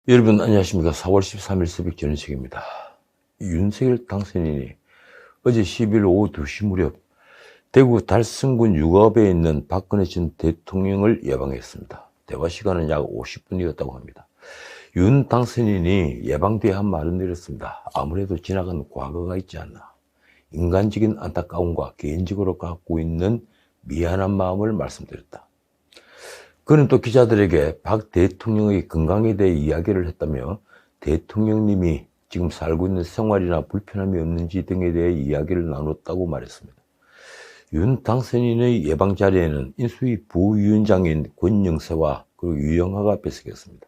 여러분 안녕하십니까. 4월 13일 새벽 전해책입니다. 윤석열 당선인이 어제 10일 오후 2시 무렵 대구 달성군 육업에 있는 박근혜 전 대통령을 예방했습니다. 대화 시간은 약 50분이었다고 합니다. 윤 당선인이 예방 뒤에 한 말은 이렇습니다. 아무래도 지나간 과거가 있지 않나. 인간적인 안타까움과 개인적으로 갖고 있는 미안한 마음을 말씀드렸다. 그는 또 기자들에게 박 대통령의 건강에 대해 이야기를 했다며 대통령님이 지금 살고 있는 생활이나 불편함이 없는지 등에 대해 이야기를 나눴다고 말했습니다. 윤 당선인의 예방 자리에는 인수위 부위원장인 권영세와 그리고 유영하가 배석했습니다.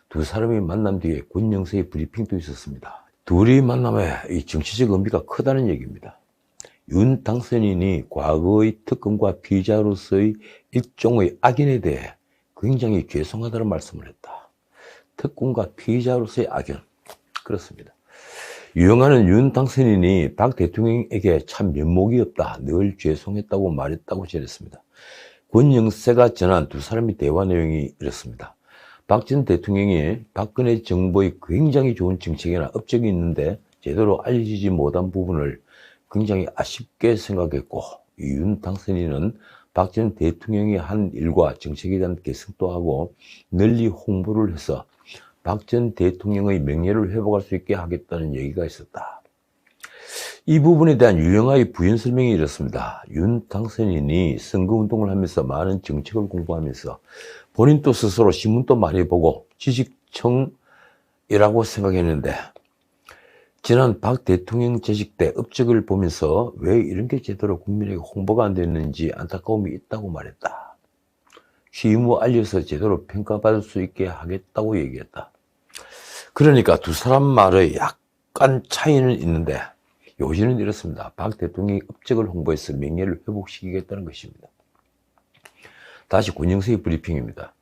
두 사람이 만남 뒤에 권영세의 브리핑도 있었습니다. 둘이 만남에 이 정치적 의미가 크다는 얘기입니다. 윤 당선인이 과거의 특검과 피의자로서의 일종의 악연에 대해 굉장히 죄송하다는 말씀을 했다. 특검과 피의자로서의 악연. 그렇습니다. 유영하는 윤 당선인이 박 대통령에게 참 면목이 없다. 늘 죄송했다고 말했다고 전했습니다. 권영세가 전한 두 사람의 대화 내용이 이렇습니다. 박 전 대통령이 박근혜 정부의 굉장히 좋은 정책이나 업적이 있는데 제대로 알려지지 못한 부분을 굉장히 아쉽게 생각했고, 윤 당선인은 박 전 대통령이 한 일과 정책에 대한 개선도 하고 널리 홍보를 해서 박 전 대통령의 명예를 회복할 수 있게 하겠다는 얘기가 있었다. 이 부분에 대한 유영하의 부연 설명이 이렇습니다. 윤 당선인이 선거운동을 하면서 많은 정책을 공부하면서 본인도 스스로 신문도 많이 보고 지식청이라고 생각했는데 지난 박 대통령 재직 때 업적을 보면서 왜 이런 게 제대로 국민에게 홍보가 안 됐는지 안타까움이 있다고 말했다. 취임 후 알려서 제대로 평가받을 수 있게 하겠다고 얘기했다. 그러니까 두 사람 말의 약간 차이는 있는데 요지는 이렇습니다. 박 대통령이 업적을 홍보해서 명예를 회복시키겠다는 것입니다. 다시 권영세의 브리핑입니다.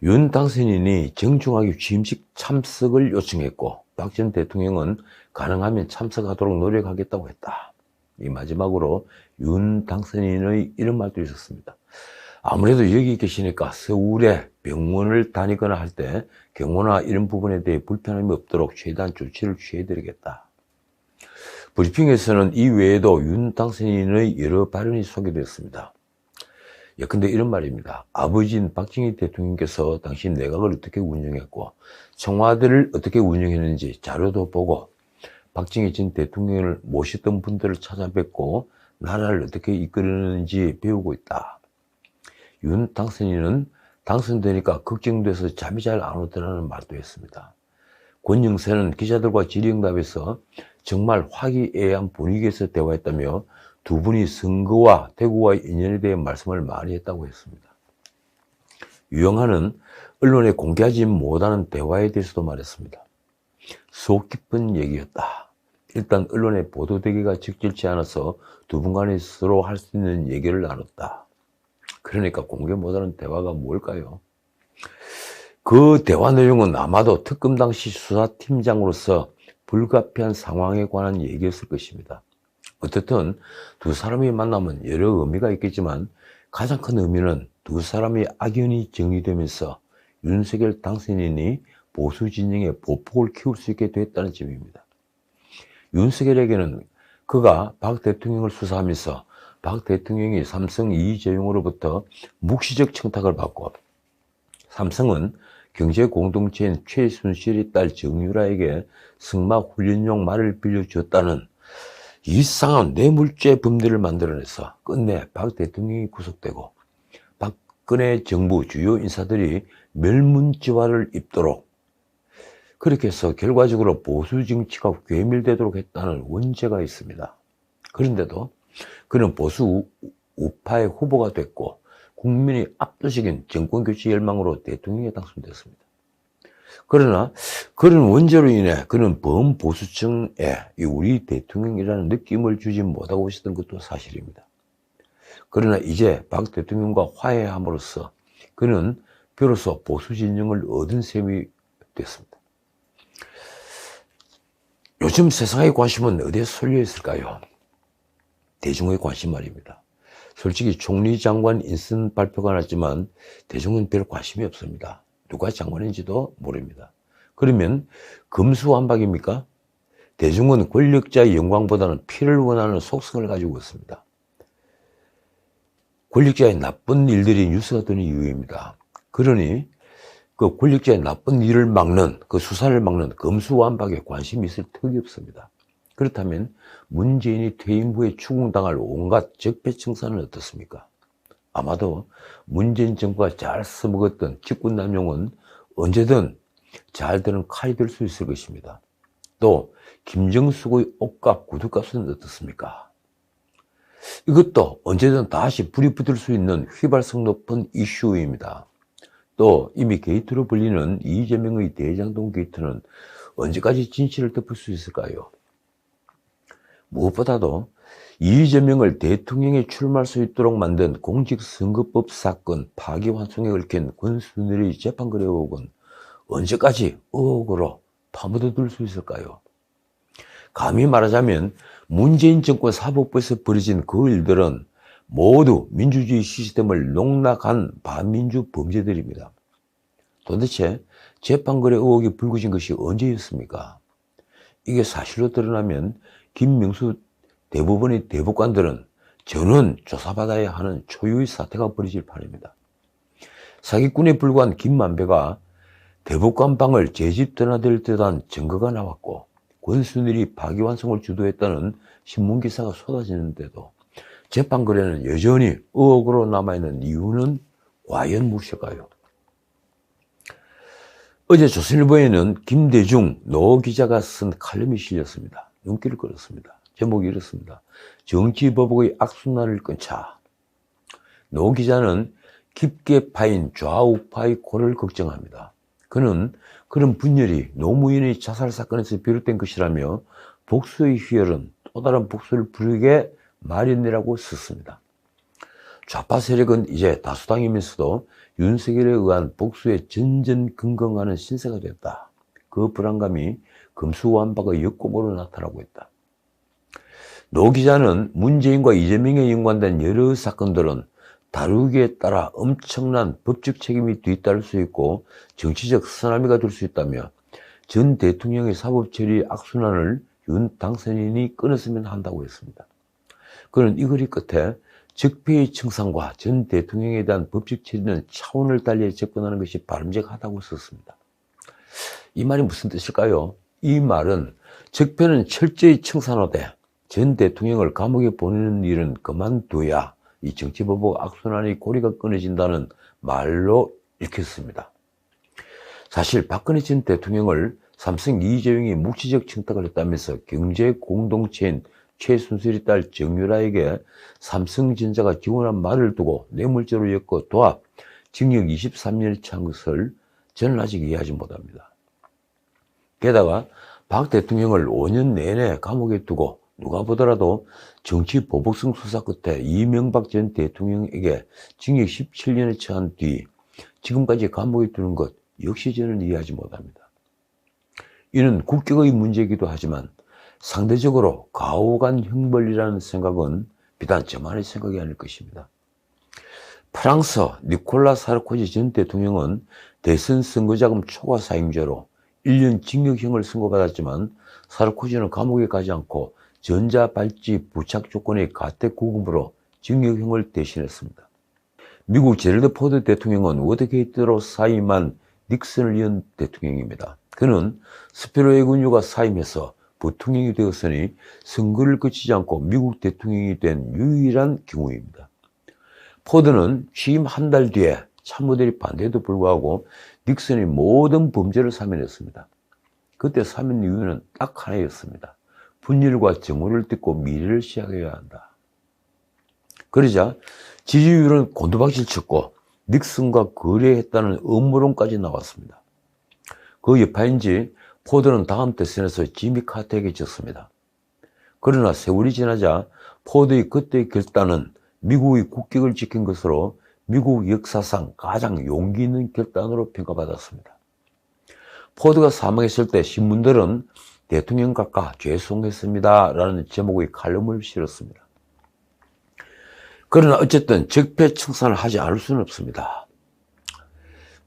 윤 당선인이 정중하게 취임식 참석을 요청했고 박 전 대통령은 가능하면 참석하도록 노력하겠다고 했다. 이 마지막으로 윤 당선인의 이런 말도 있었습니다. 아무래도 여기 계시니까 서울에 병원을 다니거나 할 때 경호나 이런 부분에 대해 불편함이 없도록 최대한 조치를 취해드리겠다. 브리핑에서는 이 외에도 윤 당선인의 여러 발언이 소개되었습니다. 근데 이런 말입니다. 아버지인 박정희 대통령께서 당시 내각을 어떻게 운영했고 청와대를 어떻게 운영했는지 자료도 보고 박정희 전 대통령을 모셨던 분들을 찾아뵙고 나라를 어떻게 이끌었는지 배우고 있다. 윤 당선인은 당선되니까 걱정돼서 잠이 잘 안 오더라는 말도 했습니다. 권영세는 기자들과 질의응답에서 정말 화기애애한 분위기에서 대화했다며 두 분이 선거와 대구와의 인연에 대해 말씀을 많이 했다고 했습니다. 유영하는 언론에 공개하지 못하는 대화에 대해서도 말했습니다. 속 깊은 얘기였다. 일단 언론에 보도되기가 적절치 않아서 두 분 간에 서로 할 수 있는 얘기를 나눴다. 그러니까 공개 못하는 대화가 뭘까요? 그 대화 내용은 아마도 특검 당시 수사팀장으로서 불가피한 상황에 관한 얘기였을 것입니다. 어쨌든 두 사람이 만나면 여러 의미가 있겠지만 가장 큰 의미는 두 사람의 악연이 정리되면서 윤석열 당선인이 보수 진영의 보폭을 키울 수 있게 됐다는 점입니다. 윤석열에게는 그가 박 대통령을 수사하면서 박 대통령이 삼성 이재용으로부터 묵시적 청탁을 받고 삼성은 경제공동체인 최순실의 딸 정유라에게 승마훈련용 말을 빌려줬다는 이상한 뇌물죄 범죄를 만들어내서 끝내 박 대통령이 구속되고 박근혜 정부 주요 인사들이 멸문지화를 입도록 그렇게 해서 결과적으로 보수 정치가 괴멸되도록 했다는 원죄가 있습니다. 그런데도 그는 보수 우파의 후보가 됐고 국민의 압도적인 정권교체 열망으로 대통령에 당선됐습니다. 그러나 그런 원죄로 인해 그는 범보수층에 우리 대통령이라는 느낌을 주지 못하고 있었던 것도 사실입니다. 그러나 이제 박 대통령과 화해함으로써 그는 비로소 보수 진영을 얻은 셈이 됐습니다. 요즘 세상의 관심은 어디에 쏠려 있을까요? 대중의 관심 말입니다. 솔직히 총리 장관 인선 발표가 났지만 대중은 별 관심이 없습니다. 누가 장관인지도 모릅니다. 그러면 금수완박입니까? 대중은 권력자의 영광보다는 피를 원하는 속성을 가지고 있습니다. 권력자의 나쁜 일들이 뉴스가 되는 이유입니다. 그러니 그 권력자의 나쁜 일을 막는, 그 수사를 막는 금수완박에 관심이 있을 턱이 없습니다. 그렇다면 문재인이 퇴임 후에 추궁당할 온갖 적폐청산은 어떻습니까? 아마도 문재인 정부가 잘 써먹었던 직권남용은 언제든 잘 되는 칼이 될 수 있을 것입니다. 또 김정숙의 옷값, 구두값은 어떻습니까? 이것도 언제든 다시 불이 붙을 수 있는 휘발성 높은 이슈입니다. 또 이미 게이트로 불리는 이재명의 대장동 게이트는 언제까지 진실을 덮을 수 있을까요? 무엇보다도 이재명을 대통령에 출마할 수 있도록 만든 공직선거법 사건 파기환송에 얽힌 권순일의 재판거래 의혹은 언제까지 의혹으로 파묻어둘 수 있을까요? 감히 말하자면 문재인 정권 사법부에서 벌어진 그 일들은 모두 민주주의 시스템을 농락한 반민주 범죄들입니다. 도대체 재판거래 의혹이 불거진 것이 언제였습니까? 이게 사실로 드러나면 김명수 대부분의 대법관들은 전원 조사받아야 하는 초유의 사태가 벌어질 판입니다. 사기꾼에 불과한 김만배가 대법관 방을 제집 드나들 듯한 증거가 나왔고 권순일이 파기환송을 주도했다는 신문기사가 쏟아지는데도 재판거래는 여전히 의혹으로 남아있는 이유는 과연 무엇일까요? 어제 조선일보에는 김대중 노 기자가 쓴 칼럼이 실렸습니다. 눈길을 끌었습니다. 제목이 이렇습니다. 정치보복의 악순환을 끊자. 노 기자는 깊게 파인 좌우파의 골을 걱정합니다. 그는 그런 분열이 노무현의 자살 사건에서 비롯된 것이라며 복수의 희열은 또 다른 복수를 부르게 마련이라고 썼습니다. 좌파 세력은 이제 다수당이면서도 윤석열에 의한 복수에 전전긍긍하는 신세가 됐다. 그 불안감이 금수완박의 역공으로 나타나고 있다. 노 기자는 문재인과 이재명에 연관된 여러 사건들은 다루기에 따라 엄청난 법적 책임이 뒤따를 수 있고 정치적 쓰나미가 될 수 있다며 전 대통령의 사법처리 악순환을 윤 당선인이 끊었으면 한다고 했습니다. 그는 이 글이 끝에 적폐의 청산과 전 대통령에 대한 법적 처리는 차원을 달리 접근하는 것이 바람직하다고 썼습니다. 이 말이 무슨 뜻일까요? 이 말은 적폐는 철저히 청산하되 전 대통령을 감옥에 보내는 일은 그만둬야 이 정치보복 악순환의 고리가 끊어진다는 말로 읽혔습니다. 사실 박근혜 전 대통령을 삼성 이재용이 묵시적 청탁을 했다면서 경제공동체인 최순실의 딸 정유라에게 삼성전자가 지원한 말을 두고 뇌물죄로 엮어 도합, 징역 23년을 처한 것을 저는 아직 이해하지 못합니다. 게다가 박 대통령을 5년 내내 감옥에 두고 누가 보더라도 정치 보복성 수사 끝에 이명박 전 대통령에게 징역 17년을 처한 뒤 지금까지 감옥에 두는 것 역시 저는 이해하지 못합니다. 이는 국격의 문제이기도 하지만 상대적으로 가혹한 형벌이라는 생각은 비단 저만의 생각이 아닐 것입니다. 프랑스 니콜라 사르코지 전 대통령은 대선 선거자금 초과 사용죄로 1년 징역형을 선고받았지만 사르코지는 감옥에 가지 않고 전자발찌 부착 조건의 가택 구금으로 징역형을 대신했습니다. 미국 제럴드 포드 대통령은 워터게이트로 사임한 닉슨을 이은 대통령입니다. 그는 스피로 에그뉴가 사임해서 부통령이 되었으니 선거를 거치지 않고 미국 대통령이 된 유일한 경우입니다. 포드는 취임 한 달 뒤에 참모들이 반대에도 불구하고 닉슨이 모든 범죄를 사면했습니다. 그때 사면 이유는 딱 하나였습니다. 분열과 정오를 딛고 미래를 시작해야 한다. 그러자 지지율은 곤두박질 쳤고 닉슨과 거래했다는 음모론까지 나왔습니다. 그 여파인지 포드는 다음 대선에서 지미 카터에게 졌습니다. 그러나 세월이 지나자 포드의 그때의 결단은 미국의 국격을 지킨 것으로 미국 역사상 가장 용기 있는 결단으로 평가받았습니다. 포드가 사망했을 때 신문들은 대통령 각하 죄송했습니다 라는 제목의 칼럼을 실었습니다. 그러나 어쨌든 적폐청산을 하지 않을 수는 없습니다.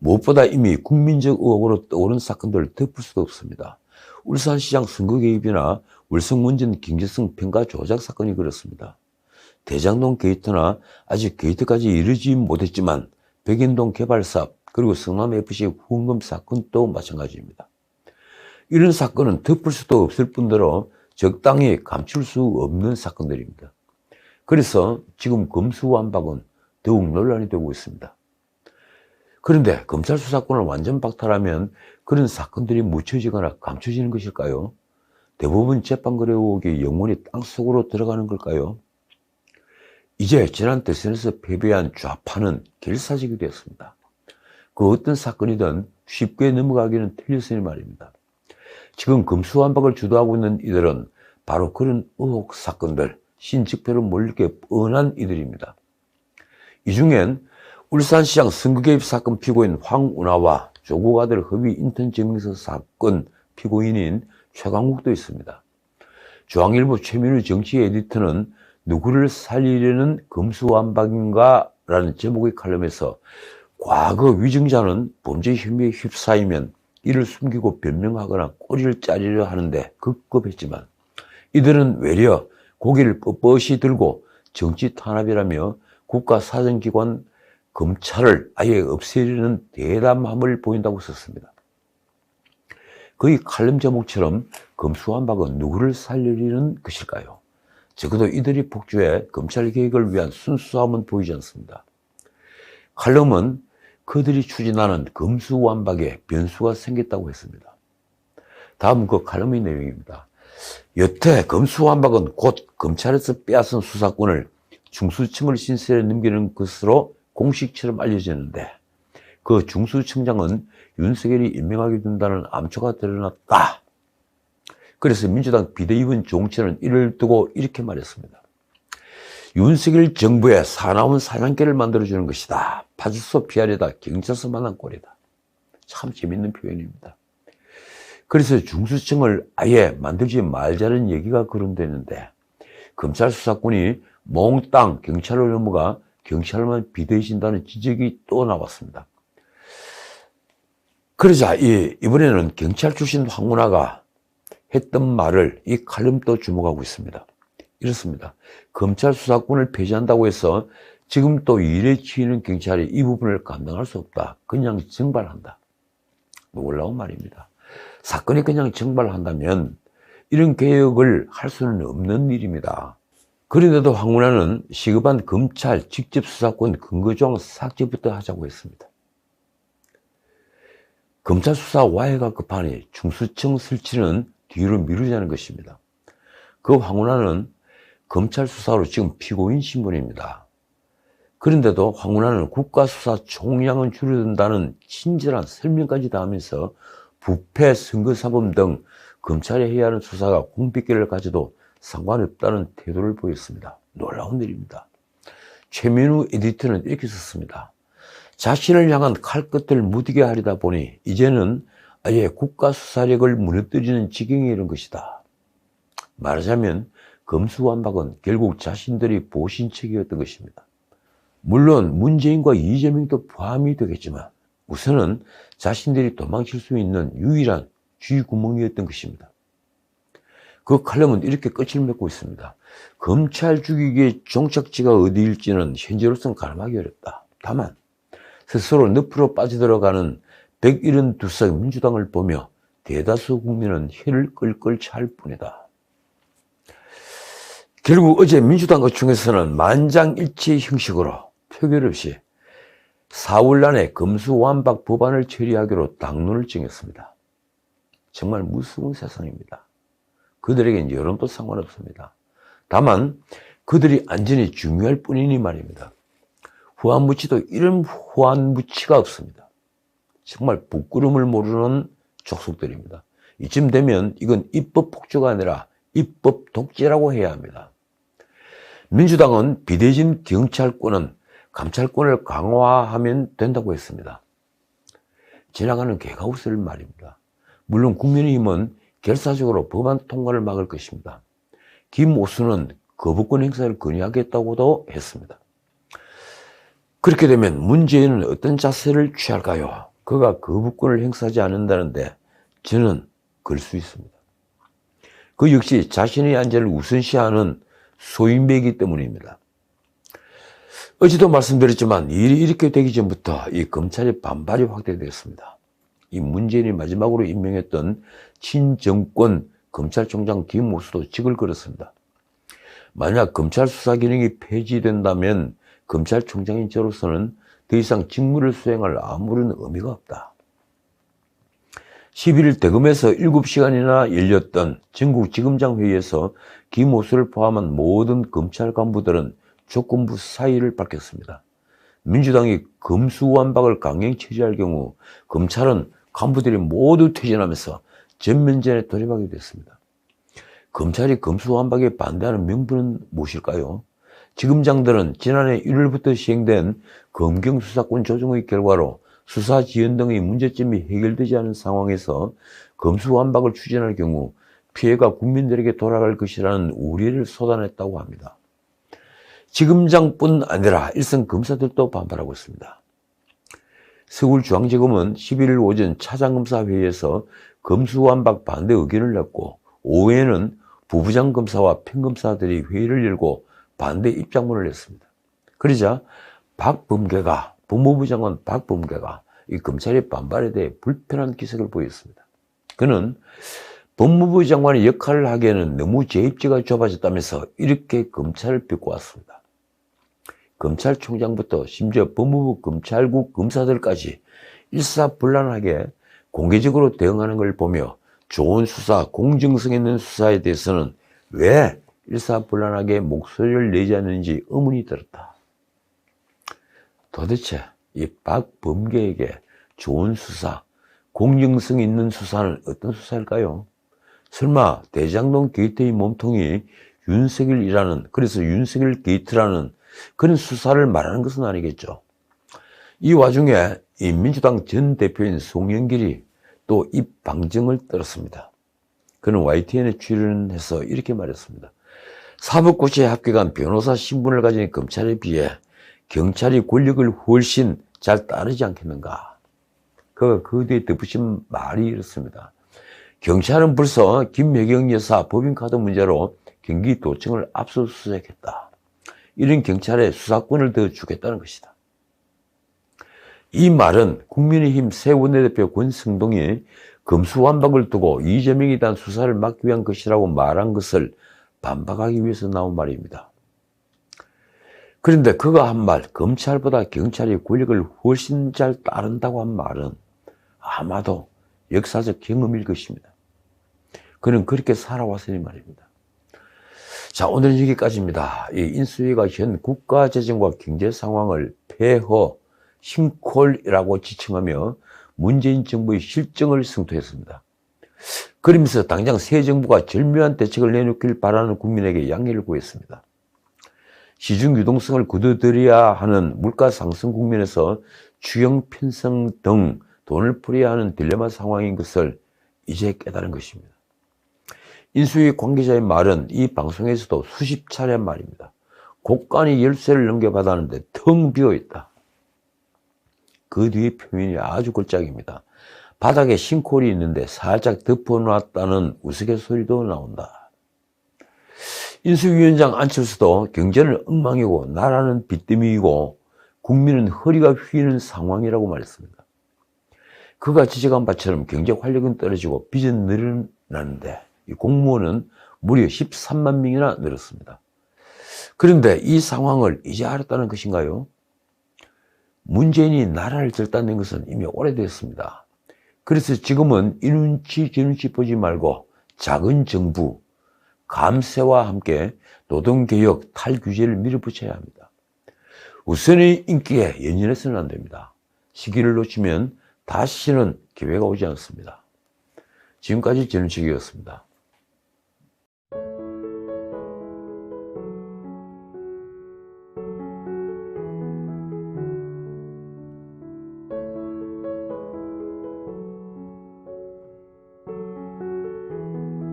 무엇보다 이미 국민적 의혹으로 떠오른 사건들을 덮을 수도 없습니다. 울산시장 선거 개입이나 월성원전 경제성 평가 조작 사건이 그렇습니다. 대장동 게이트나 아직 게이트까지 이르지 못했지만 백인동 개발사업 그리고 성남FC 후원금 사건도 마찬가지입니다. 이런 사건은 덮을 수도 없을 뿐더러 적당히 감출 수 없는 사건들입니다. 그래서 지금 검수완박은 더욱 논란이 되고 있습니다. 그런데 검찰 수사권을 완전 박탈하면 그런 사건들이 묻혀지거나 감춰지는 것일까요? 대법원 재판거래 의혹이 영원히 땅속으로 들어가는 걸까요? 이제 지난 대선에서 패배한 좌파는 결사지게 되었습니다. 그 어떤 사건이든 쉽게 넘어가기는 틀렸으니 말입니다. 지금 검수완박을 주도하고 있는 이들은 바로 그런 의혹 사건들, 신직표로 몰리게 뻔한 이들입니다. 이 중엔 울산시장 선거 개입 사건 피고인 황운하와 조국 아들 허위 인턴 증명서 사건 피고인인 최강욱도 있습니다. 중앙일보 최민우 정치 에디터는 누구를 살리려는 검수완박인가? 라는 제목의 칼럼에서 과거 위증자는 범죄 혐의에 휩싸이면 이를 숨기고 변명하거나 꼬리를 자르려 하는데 급급했지만 이들은 외려 고개를 뻣뻣이 들고 정치 탄압이라며 국가사정기관 검찰을 아예 없애려는 대담함을 보인다고 썼습니다. 거의 칼럼 제목처럼 검수완박은 누구를 살리려는 것일까요? 적어도 이들이 폭주해 검찰 개혁을 위한 순수함은 보이지 않습니다. 칼럼은 그들이 추진하는 검수완박에 변수가 생겼다고 했습니다. 다음은 그 칼럼의 내용입니다. 여태 검수완박은 곧 검찰에서 빼앗은 수사권을 중수청을 신설에 넘기는 것으로 공식처럼 알려졌는데 그 중수청장은 윤석열이 임명하게 된다는 암초가 드러났다. 그래서 민주당 비대위원 조홍천은 이를 두고 이렇게 말했습니다. 윤석열 정부의 사나운 사냥개를 만들어주는 것이다. 파출소 피하려다 경찰서 만난 꼴이다. 참 재밌는 표현입니다. 그래서 중수청을 아예 만들지 말자는 얘기가 거론되는데 검찰 수사권이 몽땅 경찰로 넘어가 경찰만 비대해진다는 지적이 또 나왔습니다. 그러자 이번에는 경찰 출신 황운하가 했던 말을 이 칼럼도 주목하고 있습니다. 이렇습니다. 검찰 수사권을 폐지한다고 해서 지금 또 일에 치이는 경찰이 이 부분을 감당할 수 없다. 그냥 정발한다. 놀라운 말입니다. 사건이 그냥 정발한다면 이런 개혁을 할 수는 없는 일입니다. 그런데도 황운하는 시급한 검찰 직접 수사권 근거조항 삭제부터 하자고 했습니다. 검찰 수사 와해가 급하니 중수청 설치는 뒤로 미루자는 것입니다. 그 황운하는 검찰 수사로 지금 피고인 신분입니다. 그런데도 황운하는 국가수사 총량은 줄어든다는 친절한 설명까지 다 하면서 부패, 선거사범 등 검찰이 해야 하는 수사가 공백기를 가져도 상관없다는 태도를 보였습니다. 놀라운 일입니다. 최민우 에디터는 이렇게 썼습니다. 자신을 향한 칼끝을 무디게 하려다 보니 이제는 아예 국가수사력을 무너뜨리는 지경에 이른 것이다. 말하자면 검수완박은 결국 자신들이 보신책이었던 것입니다. 물론 문재인과 이재명도 포함이 되겠지만 우선은 자신들이 도망칠 수 있는 유일한 쥐구멍이었던 것입니다. 그 칼럼은 이렇게 끝을 맺고 있습니다. 검찰 죽이기의 종착지가 어디일지는 현재로서는 가늠하기 어렵다. 다만 스스로 늪으로 빠져들어가는 172석 민주당을 보며 대다수 국민은 혀를 끌끌 찰 뿐이다. 결국 어제 민주당 의총에서는 만장일치 형식으로 표결 없이 4월 안에 검수완박 법안을 처리하기로 당론을 정했습니다. 정말 무서운 세상입니다. 그들에겐 여론도 상관없습니다. 다만 그들이 안전이 중요할 뿐이니 말입니다. 후한무치도 이런 후한무치가 없습니다. 정말 부끄러움을 모르는 족속들입니다. 이쯤 되면 이건 입법 폭주가 아니라 입법 독재라고 해야 합니다. 민주당은 비대진 경찰권은 감찰권을 강화하면 된다고 했습니다. 지나가는 개가 웃을 말입니다. 물론 국민의힘은 결사적으로 법안 통과를 막을 것입니다. 김오수는 거부권 행사를 건의하겠다고도 했습니다. 그렇게 되면 문재인은 어떤 자세를 취할까요? 그가 거부권을 행사하지 않는다는데 저는 그럴 수 있습니다. 그 역시 자신의 안전을 우선시하는 소인배이기 때문입니다. 어제도 말씀드렸지만 일이 이렇게 되기 전부터 이 검찰의 반발이 확대되었습니다. 이 문재인이 마지막으로 임명했던 친정권 검찰총장 김호수도 직을 걸었습니다. 만약 검찰 수사 기능이 폐지된다면 검찰총장인 저로서는 더 이상 직무를 수행할 아무런 의미가 없다. 11일 대검에서 7시간이나 열렸던 전국지검장 회의에서 김호수를 포함한 모든 검찰 간부들은 조건부 사의를 밝혔습니다. 민주당이 검수완박을 강행 처리할 경우 검찰은 간부들이 모두 퇴진하면서 전면전에 돌입하게 됐습니다. 검찰이 검수완박에 반대하는 명분은 무엇일까요? 지검장들은 지난해 1월부터 시행된 검경수사권 조정의 결과로 수사 지연 등의 문제점이 해결되지 않은 상황에서 검수완박을 추진할 경우 피해가 국민들에게 돌아갈 것이라는 우려를 쏟아냈다고 합니다. 지검장뿐 아니라 일선 검사들도 반발하고 있습니다. 서울중앙지검은 11일 오전 차장검사회의에서 검수완박 반대 의견을 냈고 오후에는 부부장검사와 평검사들이 회의를 열고 반대 입장문을 냈습니다. 그러자 법무부 장관 박범계가 이 검찰의 반발에 대해 불편한 기색을 보였습니다. 그는 법무부 장관의 역할을 하기에는 너무 제 입지가 좁아졌다면서 이렇게 검찰을 비꼬았습니다. 검찰총장부터 심지어 법무부 검찰국 검사들까지 일사불란하게 공개적으로 대응하는 걸 보며 좋은 수사, 공정성 있는 수사에 대해서는 왜 일사불란하게 목소리를 내지 않는지 의문이 들었다. 도대체 이 박범계에게 좋은 수사, 공정성 있는 수사는 어떤 수사일까요? 설마 대장동 게이트의 몸통이 윤석열이라는, 그래서 윤석열 게이트라는 그런 수사를 말하는 것은 아니겠죠. 이 와중에 이 민주당 전 대표인 송영길이 또 이 방정을 떨었습니다. 그는 YTN에 출연해서 이렇게 말했습니다. 사법고시에 합격한 변호사 신분을 가진 검찰에 비해 경찰이 권력을 훨씬 잘 따르지 않겠는가. 그가 그 뒤에 덧붙인 말이 이렇습니다. 경찰은 벌써 김혜경 여사 법인카드 문제로 경기도청을 압수수색했다. 이런 경찰에 수사권을 더 주겠다는 것이다. 이 말은 국민의힘 새 원내대표 권성동이 검수완박을 두고 이재명에 대한 수사를 막기 위한 것이라고 말한 것을 반박하기 위해서 나온 말입니다. 그런데 그가 한 말, 검찰보다 경찰이 권력을 훨씬 잘 따른다고 한 말은 아마도 역사적 경험일 것입니다. 그는 그렇게 살아왔으니 말입니다. 자, 오늘은 여기까지입니다. 이 인수위가 현 국가재정과 경제 상황을 폐허, 싱크홀이라고 지칭하며 문재인 정부의 실정을 성토했습니다. 그러면서 당장 새 정부가 절묘한 대책을 내놓길 바라는 국민에게 양해를 구했습니다. 시중 유동성을 거둬들여야 하는 물가 상승 국면에서 추경 편성 등 돈을 풀어야 하는 딜레마 상황인 것을 이제 깨달은 것입니다. 인수위 관계자의 말은 이 방송에서도 수십 차례 한 말입니다. 곳간이 열쇠를 넘겨받았는데 텅 비어있다. 그 뒤의 표현이 아주 걸작입니다. 바닥에 싱크홀이 있는데 살짝 덮어놨다는 우스갯소리도 나온다. 인수위원장 안철수도 경제는 엉망이고 나라는 빚더미이고 국민은 허리가 휘는 상황이라고 말했습니다. 그가 지적한 바처럼 경제 활력은 떨어지고 빚은 늘어나는데 이 공무원은 무려 13만 명이나 늘었습니다. 그런데 이 상황을 이제 알았다는 것인가요? 문재인이 나라를 절단낸 것은 이미 오래됐습니다. 그래서 지금은 이 눈치 저 눈치 보지 말고 작은 정부, 감세와 함께 노동개혁, 탈규제를 밀어붙여야 합니다. 우선의 인기에 연연해서는 안 됩니다. 시기를 놓치면 다시는 기회가 오지 않습니다. 지금까지 전은식이었습니다.